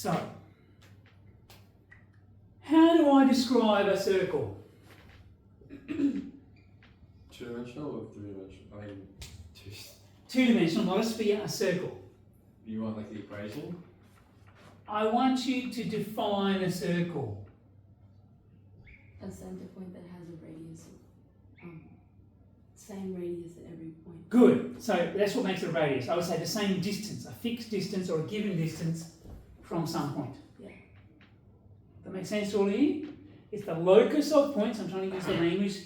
So, how do I describe a circle? Two-dimensional or three-dimensional? I mean, Two-dimensional, not a sphere, a circle. you want like the equation? I want you to define a circle. A center point that has a radius of same radius at every point. Good. So that's what makes it a radius. I would say the same distance, a fixed distance or a given distance from some point. Yeah. That makes sense to all of you? It's the locus of points. I'm trying to use the language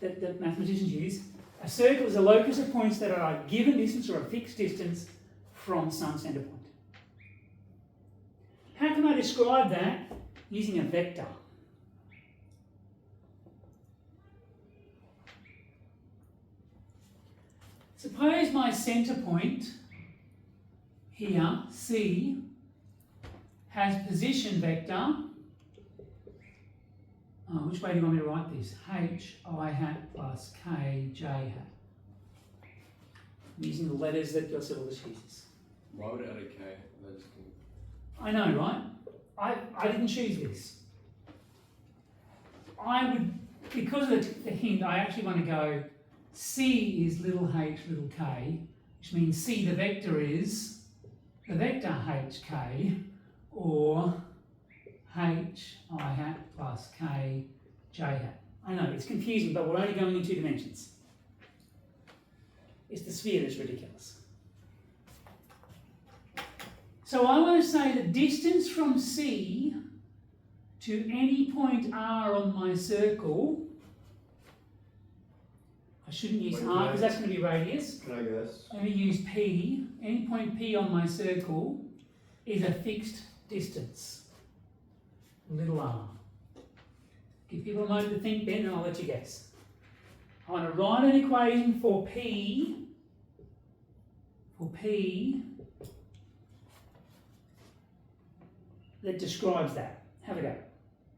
that mathematicians use. A circle is a locus of points that are a given distance or a fixed distance from some centre point. How can I describe that using a vector? Suppose my centre point here, C, has position vector. Which way do you want me to write this? H I hat plus K J hat. I'm using the letters that your syllabus uses. Why would it add a K? I know, right? I didn't choose this. I would, because of the hint, I actually want to go C is little h, little k, which means C, the vector is the vector hk, or h I hat plus k j hat. I know, it's confusing, but we're only going in 2 dimensions. It's the sphere that's ridiculous. So I want to say the distance from C to any point R on my circle, I shouldn't use R because that's going to be radius. Can I guess? Let me use P. Any point P on my circle is a fixed distance, little r. Give people a moment to think then and I'll let you guess. I want to write an equation for P that describes that. Have a go.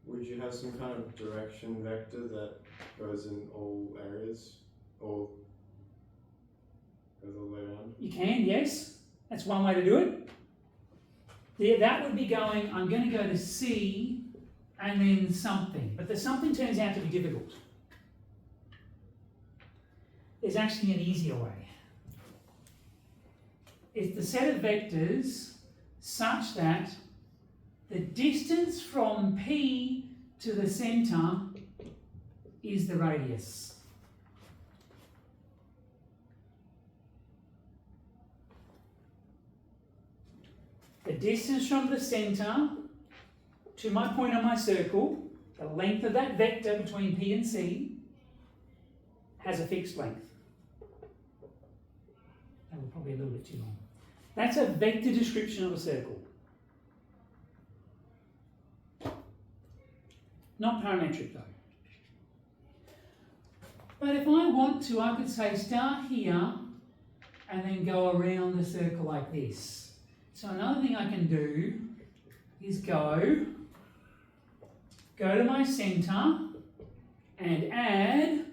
Would you have some kind of direction vector that goes in all areas? Or goes all the way around? You can, yes. That's one way to do it. That would be going, I'm going to go to C and then something. But the something turns out to be difficult. There's actually an easier way. It's the set of vectors such that the distance from P to the centre is the radius. The distance from the centre to my point on my circle, the length of that vector between P and C, has a fixed length. That was probably a little bit too long. That's a vector description of a circle. Not parametric though. But if I want to, I could say start here and then go around the circle like this. So another thing I can do is go to my centre and add,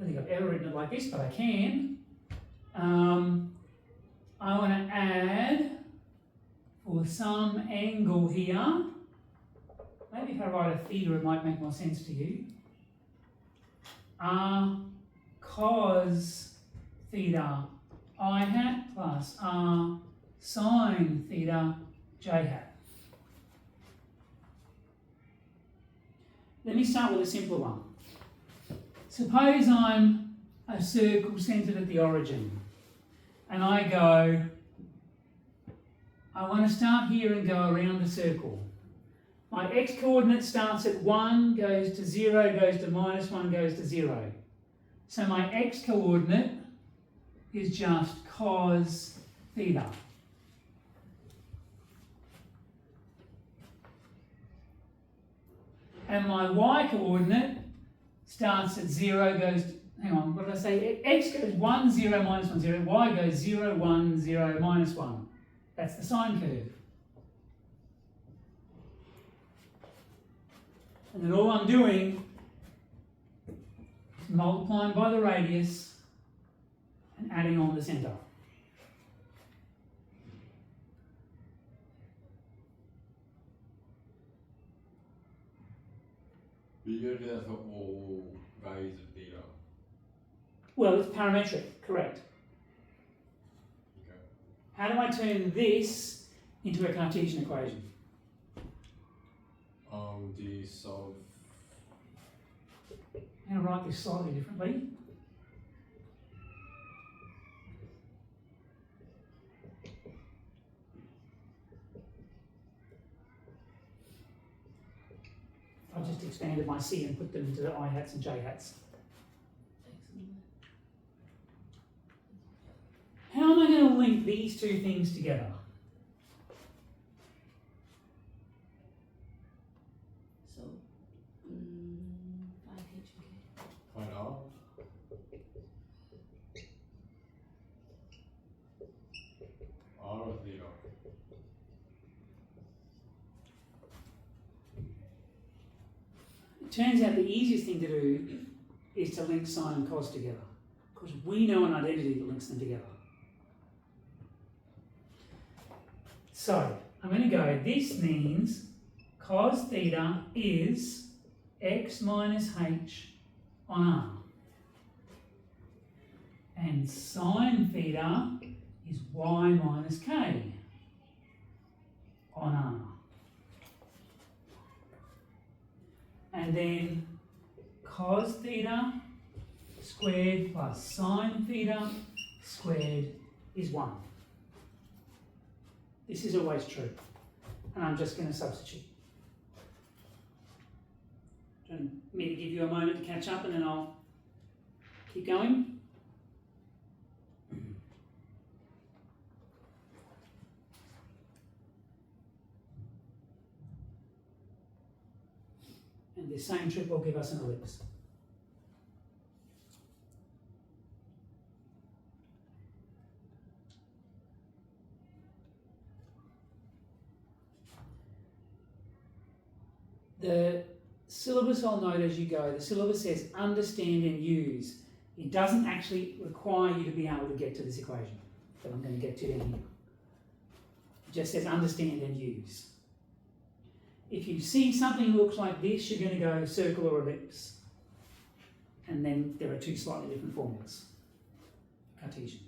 I think I've ever written it like this, but I can. I want to add for some angle here. Maybe if I write a theta, it might make more sense to you. R cos theta I hat plus R sine theta j hat. Let me start with a simpler one. Suppose I'm a circle centred at the origin and I want to start here and go around the circle. My x-coordinate starts at 1, goes to 0, goes to -1, goes to 0. So my x-coordinate is just cos theta. And my y-coordinate starts at 0, goes to, hang on, what did I say? X goes 1, 0, -1, 0. Y goes 0, 1, 0, -1. That's the sine curve. And then all I'm doing is multiplying by the radius and adding on the centre. But you gotta do that for all values of theta. Well, it's parametric, correct. Okay. How do I turn this into a Cartesian equation? Do you solve? I'm going to write this slightly differently. I've just expanded my C and put them into the I hats and J hats. Excellent. How am I going to link these two things together? So, 5H and K. Find R. R or theta? It turns out the easiest thing to do is to link sine and cos together, because we know an identity that links them together. So, I'm going to go, this means cos theta is x minus h on r. And sine theta is y minus k on r. And then cos theta squared plus sine theta squared is 1. This is always true. And I'm just going to substitute. Do you want me to give you a moment to catch up and then I'll keep going? And this same trick will give us an ellipse. The syllabus I'll note as you go, the syllabus says understand and use. It doesn't actually require you to be able to get to this equation that I'm going to get to down here. It just says understand and use. If you see something that looks like this, you're going to go circle or ellipse. And then there are two slightly different formulas. Cartesian.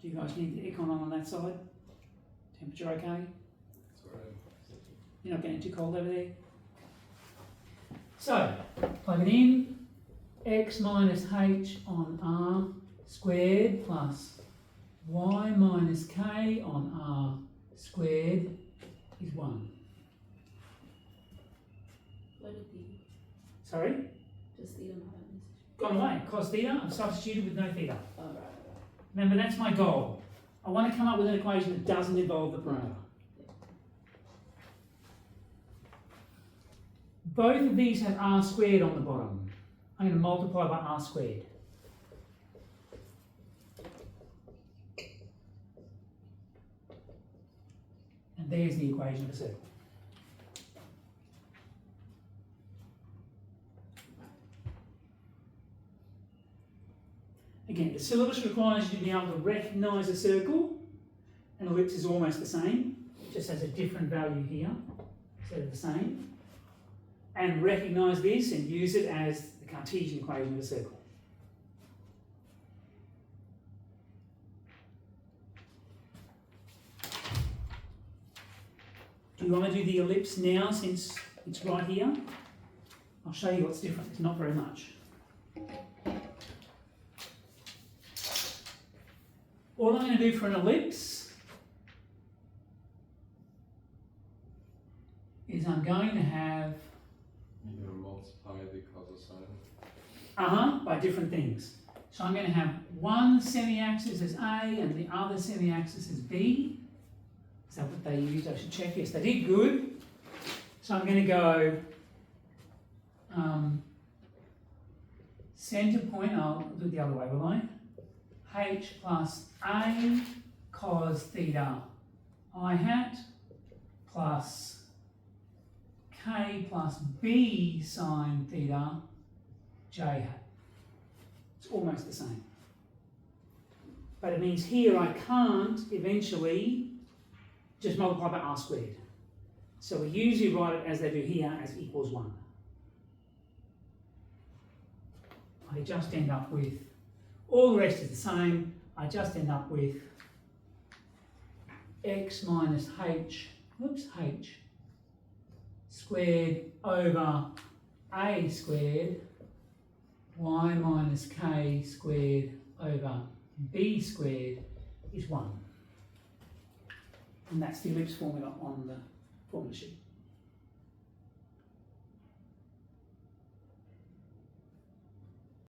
Do you guys need the aircon on that side? Temperature okay? That's alright. You're not getting too cold over there? So, plug it in. X minus h on r squared plus y minus k on r squared is 1. What did theta? Sorry? Just theta not have this? Gone away. Cos theta, I've substituted with no theta. Oh, right. Remember, that's my goal. I want to come up with an equation that doesn't involve the parameter. Both of these have r squared on the bottom. I'm going to multiply by r squared. And there's the equation of a circle. Again, the syllabus requires you to be able to recognise a circle. An ellipse is almost the same, it just has a different value here instead of the same. And recognise this and use it as the Cartesian equation of a circle. Do you want to do the ellipse now since it's right here? I'll show you what's different. It's not very much. All I'm going to do for an ellipse is I'm going to have You're going to multiply the cos of sine. by different things. So I'm going to have one semi-axis as A and the other semi-axis as B. Is that what they used? I should check. Yes, they did. Good. So I'm going to go centre point. I'll do it the other way, will I? H plus A cos theta I hat plus K plus B sine theta J hat. It's almost the same. But it means here I can't eventually just multiply by r squared. So we usually write it as they do here as equals 1. I just end up with, all the rest is the same, I just end up with x minus h squared over a squared, y minus k squared over b squared is 1. And that's the ellipse formula on the formula sheet.